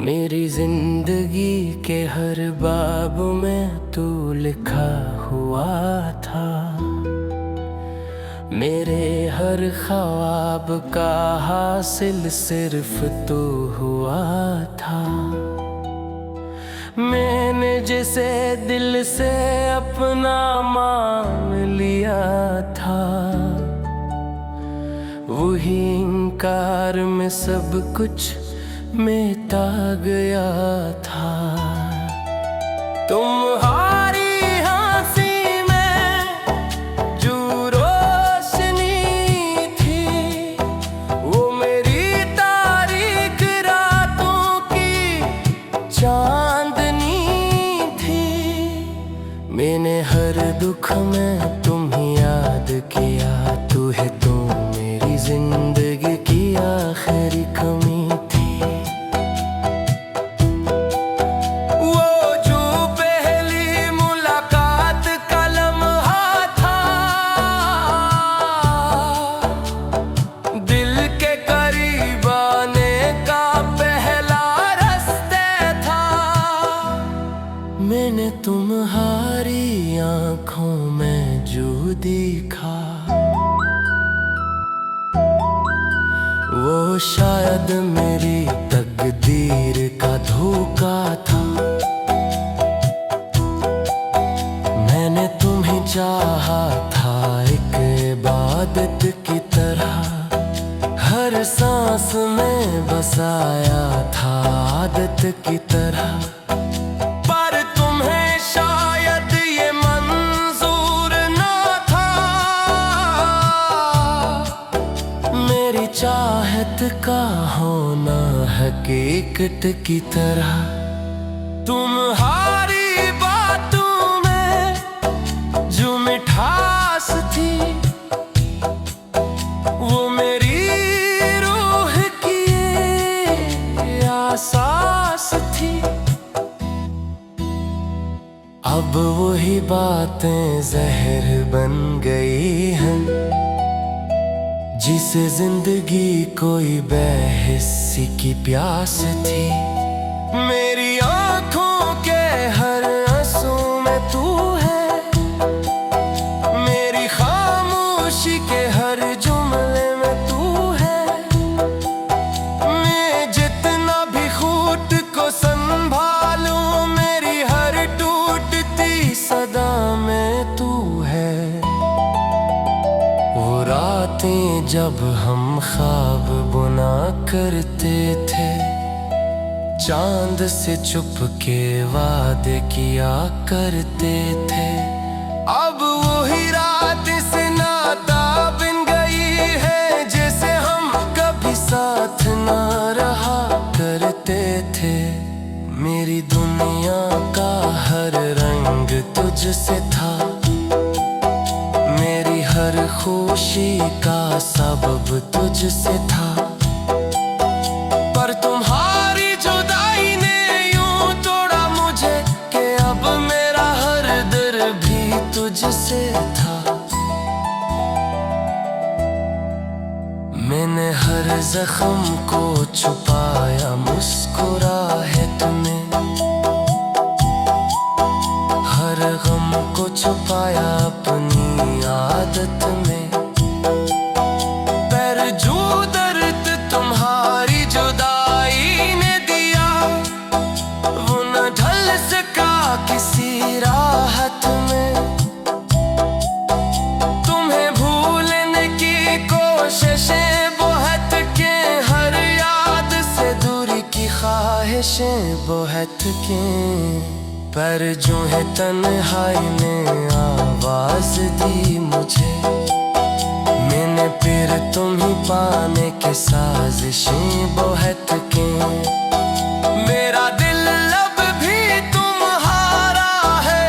मेरी जिंदगी के हर बाब में तू लिखा हुआ था। मेरे हर ख्वाब का हासिल सिर्फ तू हुआ था। मैंने जिसे दिल से अपना मान लिया था, वही इनकार में सब कुछ मिटा गया था। तुम्हारी हंसी में जो रोशनी थी, वो मेरी तारीख रातों की चांदनी थी। मैंने हर दुख में तुम्हें याद किया, तू है तो मेरी जिंदगी की आखिरी कमी थी। मैंने तुम्हारी आँखों में जो देखा, वो शायद मेरी तकदीर का धोखा था। मैंने तुम्हें चाहा था एक इबादत की तरह, हर सांस में बसाया था आदत की तरह। चाहत का होना हकीकत की तरह, तुम्हारी बातों में जो मिठास थी, वो मेरी रूह की एहसास थी। अब वही बातें जहर बन गई हैं, जिसे जिंदगी कोई बेहिस्सी की प्यास थी। मेरी आँखों के हर आंसू में तू है, मेरी खामोशी के हर जुमले में तू है। मैं जितना भी खूट को संभालूं, मेरी हर टूटती सदा में तू है। वो रातें जब हम ख्वाब बुना करते थे, चांद से छुप के वादे किया करते थे। अब वही रात से नाता बन गई है, जैसे हम कभी साथ ना रहा करते थे। मेरी दुनिया का हर रंग तुझसे था, मेरी हर खुशी का सबब तुझसे था। पर तुम्हारी जुदाई ने यूं तोड़ा मुझे कि अब मेरा हर दिल भी तुझसे था। मैंने हर जख्म को छुपाया मुस्कुराहट में, हर गम को छुपाया अपनी आदत में। पर जो दर्द तुम्हारी जुदाई ने दिया, वो न ढल सका किसी राहत में। तुम्हें भूलने की कोशिशें बहुत के, हर याद से दूरी की ख्वाहिशें बहुत के। पर जो है तन्हाई ने आवाज दी मुझे, मैंने फिर तुम्हें पाने के साजिशें बहुत की। मेरा दिल अब भी तुम्हारा है,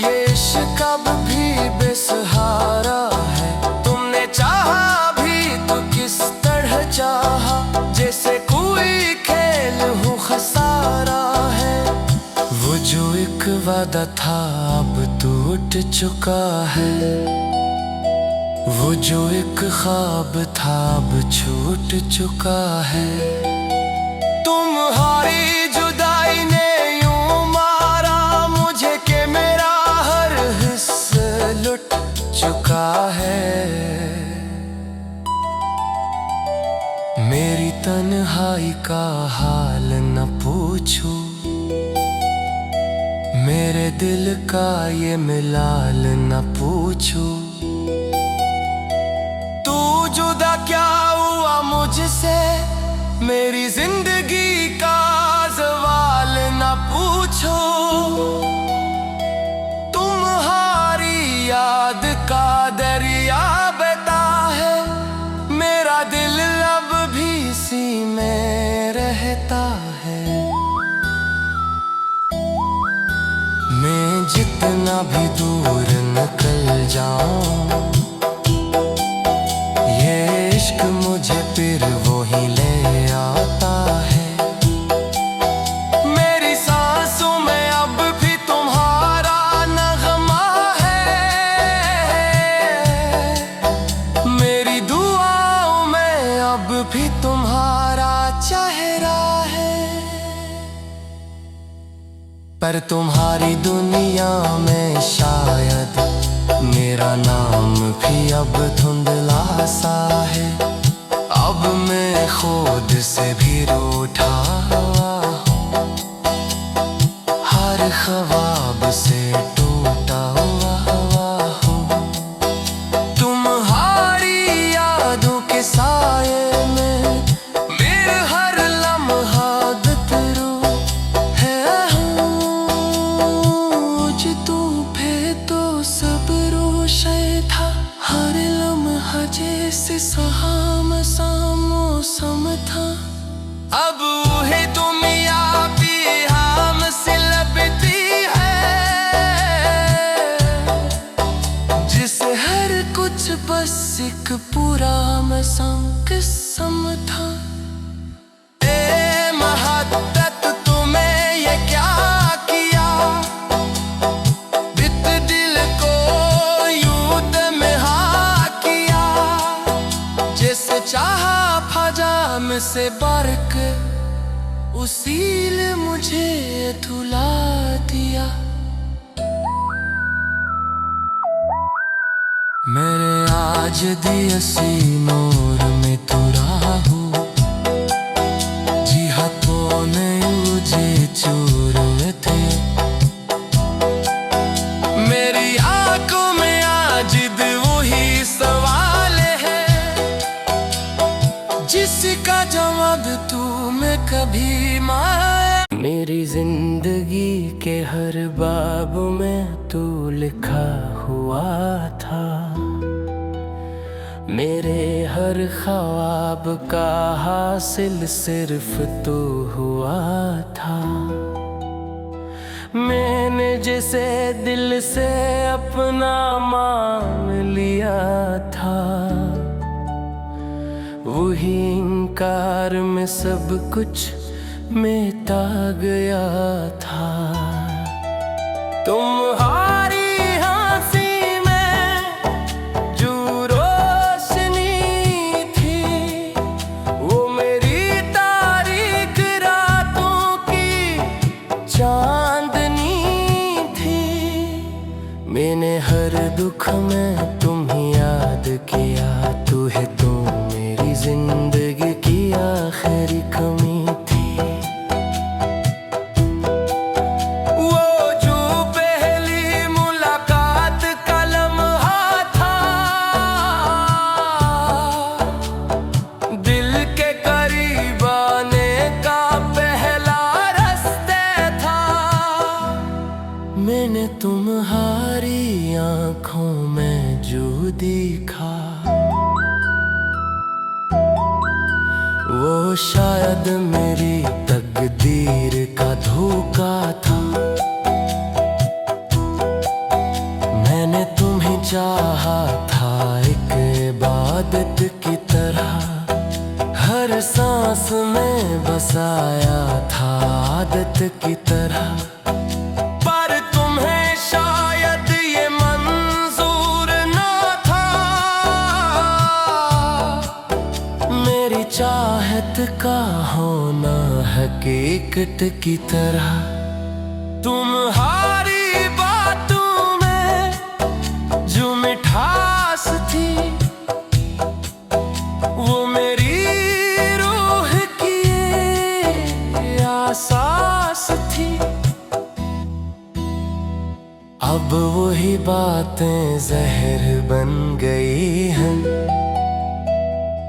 ये इश्क अब भी बेसहारा है। तुमने चाहा भी तो किस तरह चाहा, जैसे कोई खेल हो खसारा है। वो जो एक वादा था अब टूट चुका है, वो जो एक ख्वाब था अब छूट चुका है। तुम्हारी पूछूं, मेरे दिल का ये मिलाल न पूछूं। तू जुदा क्या हुआ मुझसे, मेरी जिंदगी का सवाल न पूछो। तुम्हारी याद का दरिया बहता है, मेरा दिल अब भी इसी में रहता है। मैं जितना भी दूर निकल जाऊं, ये इश्क मुझे फिर वो ही ले आता है। मेरी सांसों में अब भी तुम्हारा नगमा है, मेरी दुआओं में अब भी तुम्हारा चेहरा है। पर तुम्हारी दुनिया में शायद मेरा नाम भी अब धुंधला सा है। अब मैं खुद से भी रूठा हुआ हूँ, हर ख्वाब से टूटा हुआ हूँ। तुम्हारी यादों के साये में मेरे हर लम्हा गुजरू है। मुझ तू पे तो सब रोशन था, हर लम्हा जैसे सुहाना सा मौसम था। अब वही दुनिया भी हमसे लगती है, जिसे हर कुछ बस एक पूरा मौसम किस्म था। ए मोहब्बत तुम्हें ये क्या किया, बित दिल को यूं दमहा किया। जैसे चाहा फजा में से बरक, उसी ने मुझे धुला दिया। मेरे आज दिए नूर में तू राहू, जी हाथों ने मुझे चूर में थे। मेरी आंखों में आज वही सवाल है, जिसका जवाब तू मैं कभी माया। मेरी जिंदगी के हर बाब में तू लिखा हुआ था, मेरे हर ख्वाब का हासिल सिर्फ तू हुआ था। मैंने जिसे दिल से अपना मान लिया था, वही इनकार में सब कुछ मिटा गया था। तुम्हारी हंसी में जो रोशनी थी, वो मेरी तारीख रातों की चांदनी थी। मैंने हर दुख में तुम्हें याद किया, तू है तू मेरी जिंदगी की आखिरी कमी थी। वो जो पहली मुलाकात का लम्हा था, दिल के करीब आने का पहला रास्ता था। मैंने तुम्हारी आंखों में जो देखा, वो शायद मेरी तकदीर का धोखा था। मैंने तुम्हें चाहा था एक इबादत की तरह, हर सांस में बसाया था आदत की तरह। पर तुम्हें शायद ये मंजूर ना था, मेरी चाहत का होना हकीकत की तरह। तुम्हारी बातों में जो मिठास थी, वो मेरी रूह की आसा अब वही बातें जहर बन गई हैं,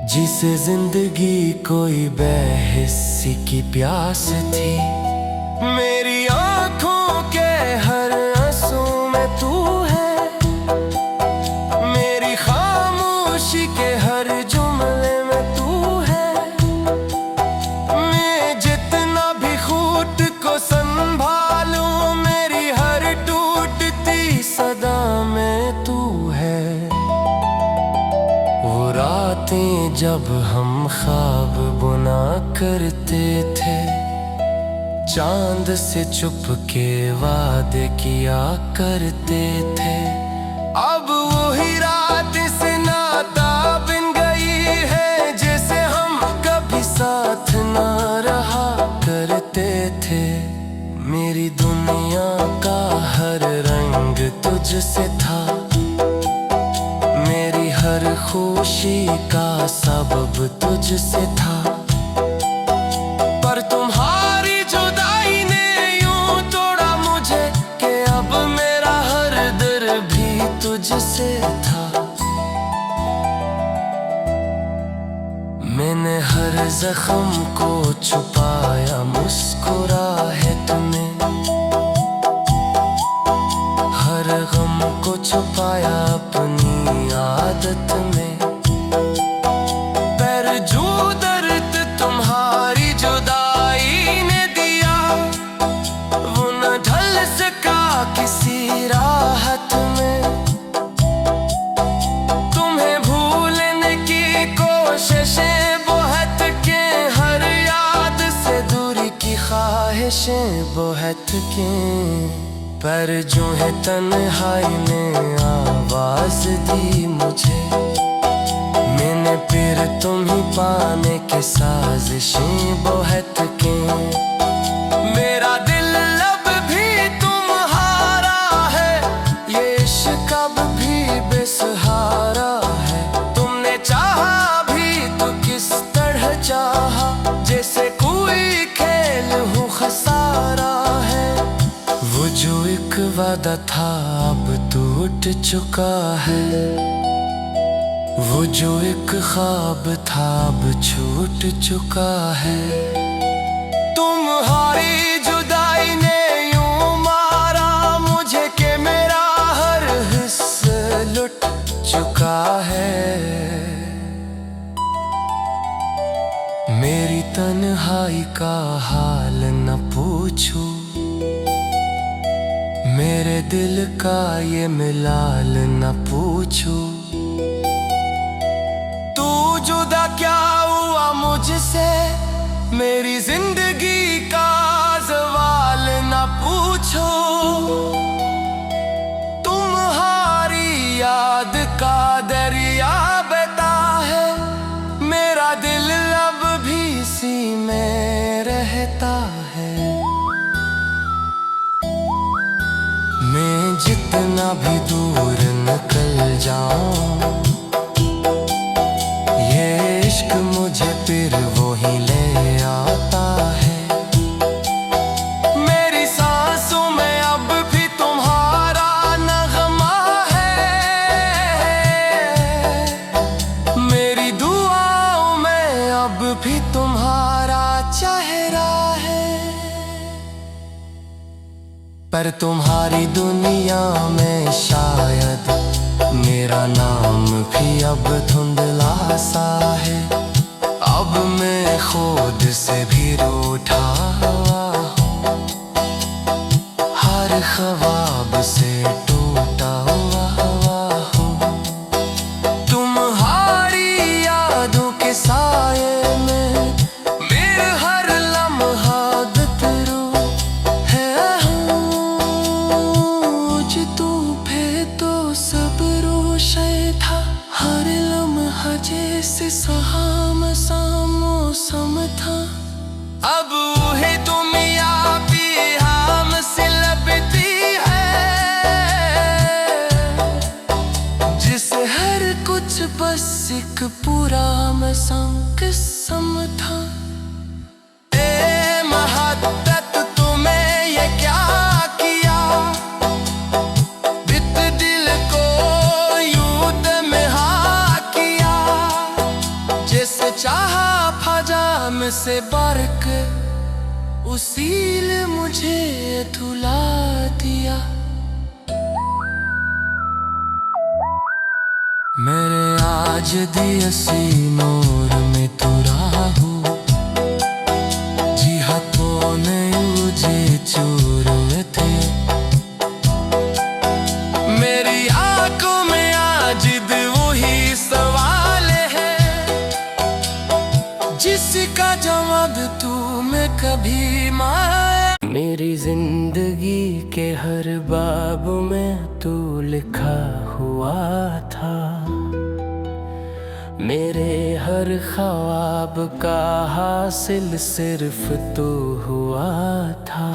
जिसे जिंदगी कोई बेहिस्सी की प्यास थी। मेरी आंखों के हर आंसू में तू है, मेरी खामोशी के हर जुमले में तू है। मैं जितना भी खूट को संभालूं, मेरी हर टूटती सदा में तू है। वो रातें जब हम ख्वाब बुना करते थे, चांद से छुप के वादे किया करते थे। अब वही रात से नाता बिन गई है, जैसे हम कभी साथ ना रहा करते थे। मेरी दुनिया का हर रंग तुझसे था, मेरी हर खुशी का सबब तुझसे था। पर तुम्हारी जुदाई ने यूं तोड़ा मुझे कि अब मेरा हर दिल भी तुझसे था। मैंने हर जख्म को छुपाया मुस्कुराहट में, हर गम को छुपाया अपनी आदत में। पर जो दर्द तुम्हारी जुदाई ने दिया, वो न ढल सका किसी राहत में। तुम्हें भूलने की कोशिशें बहुत के, हर याद से दूरी की ख्वाहिशें बहुत के। पर जो है तन्हाई ने आवाज दी मुझे, मैंने फिर तुम ही पाने के साजिशें बहुत की। मेरा दिल अब भी तुम्हारा है, ये इश्क अब भी बेसहारा है। तुमने चाहा भी तो किस तरह चाहा, जैसे कोई खेल हो खसारा है। वो जो एक वादा था अब टूट चुका है, वो जो एक ख्वाब था अब छूट चुका है। तुम्हारी जुदाई ने यूं मारा मुझे कि मेरा हर हिस्सा लुट चुका है। मेरी तन्हाई का हाल न पूछो, मेरे दिल का ये मिलाल न पूछो। तू जुदा क्या हुआ मुझसे, मेरी जिंदगी का सवाल न पूछो। तुम्हारी याद का दरिया बहता है, मेरा दिल अब भी इसी में रहता है। मैं जितना भी दूर निकल जाऊं, ये इश्क मुझे फिर वो ही ले आता है। मेरी सांसों में अब भी तुम्हारा नगमा है, मेरी दुआओं में अब भी तुम्हारा चेहरा है। पर तुम्हारी दुनिया में शायद मेरा नाम भी अब धुंधला सा है। अब मैं खुद से भी रूठा हुआ हूँ, हर ख्वाब से टूटा हुआ हूँ। तुम्हारी यादों के साये में मेरा हर लम्हा गुजरू है। तू पे तो सब रोशन था, हर लम्हा जैसे सुहाना सा मौसम था। अब है सील मुझे धुला दिया। मेरे आज दिए सीनोर में तू राहू जी हाथों ने मुझे चूर में थे। मेरी आंखों में आज वही सवाल है जिसका जवाब तू मैं कभी माया। मेरी जिंदगी के हर बाब में तू लिखा हुआ था। मेरे हर ख्वाब का हासिल सिर्फ तू हुआ था।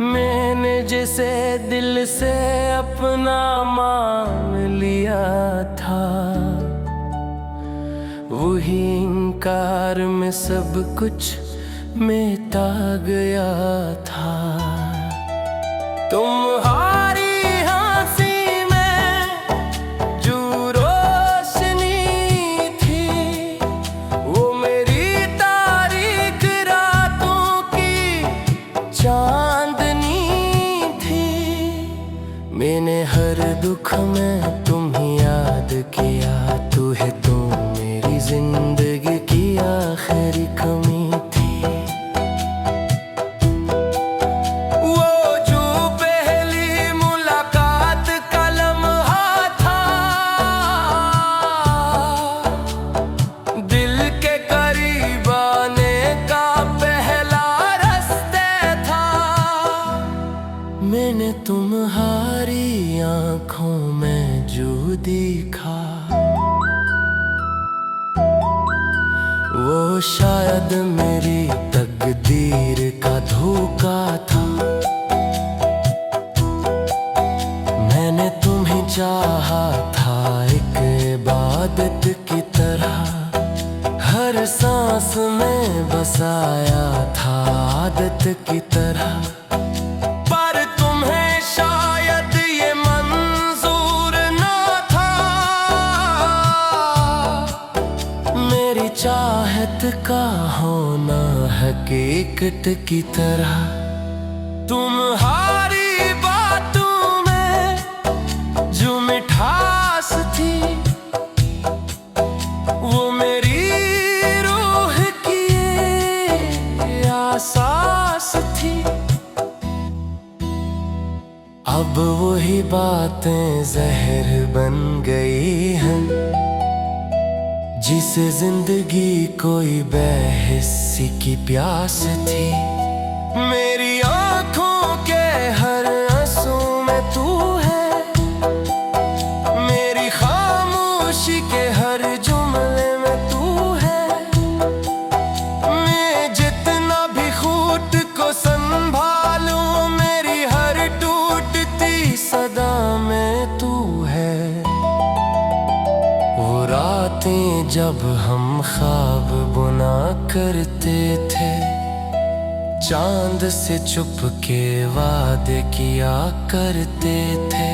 मैंने जिसे दिल से अपना मान लिया था वही इंकार में सब कुछ मिटा गया था। तुम्हारी हंसी में जो रोशनी थी वो मेरी तारीख रातों की चांदनी थी। मैंने हर दुख में तुम्हें याद किया। तू है तो मेरी जिंदगी की आखिरी कमी थी। वो जो पहली मुलाकात का लम्हा था दिल के करीब आने का पहला रास्ता था। मैंने तुम्हारी आंखों में जो देखा वो शायद मेरी तकदीर का धोखा था। मैंने तुम्हें चाहा था एक इबादत की तरह। हर सांस में बसाया था आदत की तरह। पर तुम्हें शायद ये मंजूर ना था मेरी चाहत का होना हकीकत की तरह। तुम्हारी बातों में जो मिठास थी वो मेरी रूह की आसास थी। अब वही बातें जहर बन गई हैं जिसे जिंदगी कोई बेहिस्सी की प्यास थी। मेरी आंखों के हर आंसू में तू है। मेरी खामोशी के हर जुमले में तू है। मैं जितना भी खुद को संभालूं मेरी हर टूटती सदा में तू है। वो रातें जब हम ख्वाब बुना करते थे चांद से छुप के वादे किया करते थे।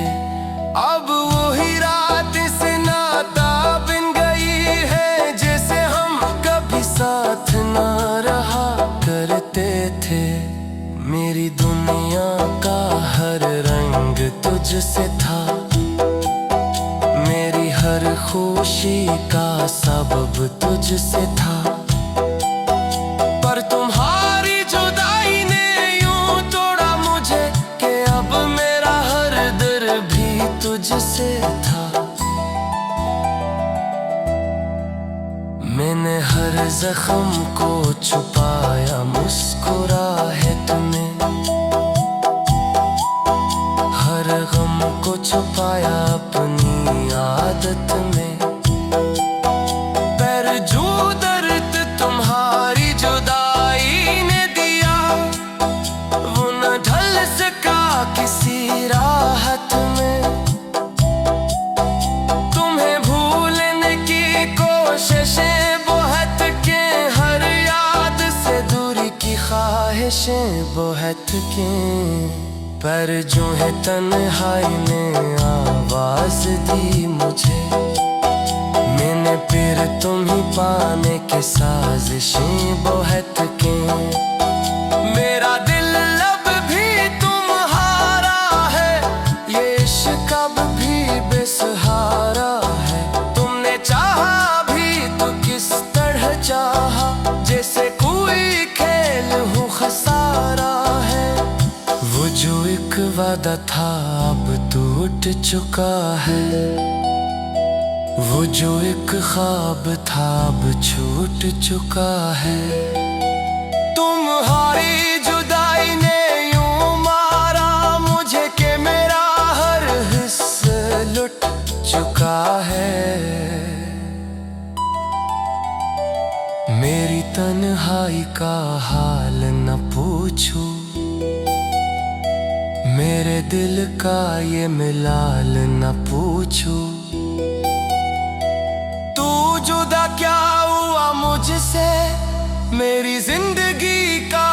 अब वही रात से नाता बन गई है जैसे हम कभी साथ ना रहा करते थे। मेरी दुनिया का हर रंग तुझसे था। मेरी हर खुशी का सबब तुझसे था। पर तुम्हारी जुदाई ने यूं तोड़ा मुझे कि अब मेरा हर दिल भी तुझसे था। मैंने हर जख्म को छुपाया मुस्कुराहट में। हर गम को छुपाया अपनी आदत में। पर जो दर्द तुम्हारी जुदाई ने दिया वो न ढल सका किसी राहत में। तुम्हें भूलने की कोशिशें बहुत के हर याद से दूरी की ख्वाहिशें बहुत के। पर जो है तन्हाई ने आवाज दी मुझे। मैंने फिर तुम ही पाने के साजिशें बहुत के। मेरा दिल अब भी तुम्हारा है, ये इश्क अब भी बेसहारा है। तुमने चाहा भी तो किस तरह चाहा, जैसे कोई खेल हो खसारा है। वो जो एक वादा था अब टूट चुका है, वो जो एक ख्वाब था अब छूट चुका है। तुम्हारी जुदाई ने यूं मारा मुझे कि मेरा हर हिस्सा लुट चुका है। मेरी तन्हाई का हाल न पूछो, मेरे दिल का ये मिलाल न पूछो। जुदा क्या हुआ मुझसे, मेरी जिंदगी का